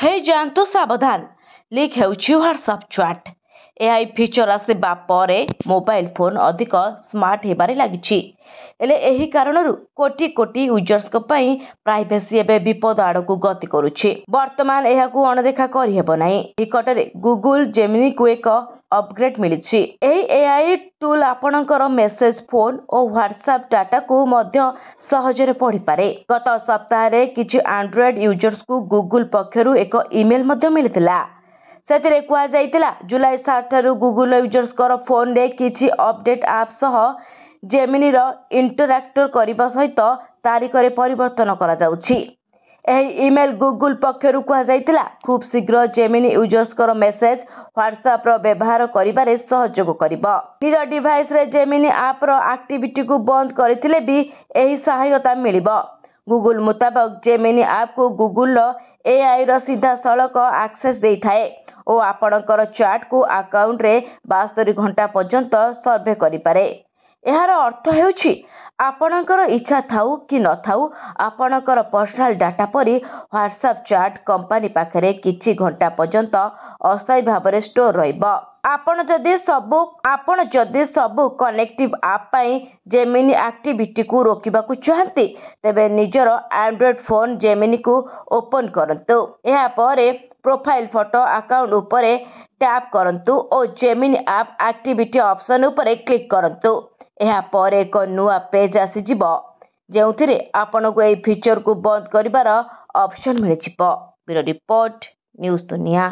हे जानतु सावधान लिक हेउछि WhatsApp chat. AI feature आसिबा परे mobile phone अधिक स्मार्ट हेबारे लागिछि। एले एही कारणरू कोटी कोटी यूजर्स को पई प्राइवेसी एबे विपद आड़कू गति करुछि। वर्तमान एहाकू अणदेखा करि हेबो नाही। निकटरे गूगल जेमिनी को एक अपग्रेड मिलिछि। एही एआई टूल आपणकर मेसेज फोन और व्हाट्सएप डाटा को मध्य सहजरे पढ़ी पारे। गत सप्ताह रे किछि एंड्रॉइड यूजर्स को गूगल पक्षरु एक ईमेल मध्य मिलिथिला। सेतिरे कुआ जाइतिला जुलाई 7 ठारू गूगल यूजर्स कर फोन रे किछि अपडेट ऐप सह जेमिनी रो इंटरैक्टर करिबा सहित तारीख रे परिवर्तन करा जाउछि। एही ईमेल गूगल पक्षरु कुआ जाइतिला खूब शीघ्र जेमिनी यूजर्स कर मेसेज व्हाट्सएप रो व्यवहार करिबारे सहयोग करिबो। निज डिवाइस रे जेमिनी ऐप रो एक्टिविटी को बंद करथिले भी एही सहायता मिलिबो। गूगल मुताबिक जेमिनी ऐप को गूगल रो एआई रो सीधा सड़क एक्सेस देई थाए ओ आपणकर चैट को अकाउंट रे 72 घंटा पर्यंत सर्वे करि पारे। एहार अर्थ हेउछि आपणकर इच्छा थाउ कि न थाउ आपणकर पर्सनल डाटा परी व्हाट्सएप चैट कंपनी पाखरे किछि घंटा पर्यंत अस्थायी भाबरे स्टोर रहिबो। आपण जदि सबु कनेक्टिव ऐप पाई जेमिनी एक्टिविटी को रोकिबा को चाहते तेबे निजर एंड्रॉइड फोन जेमिनी को ओपन करंतु। एहा परे प्रोफाइल फोटो अकाउंट उपरे टैप करंतु और जेमिनी ऐप एक्टिविटी ऑप्शन उपरे क्लिक करंतु। एहा परे एक नुआ पेज आसी जिवो जेउथिरे आपण को ए फीचर को बंद करिवार ऑप्शन मिलि जिवो। ब्यूरो रिपोर्ट न्यूज़ दुनिया।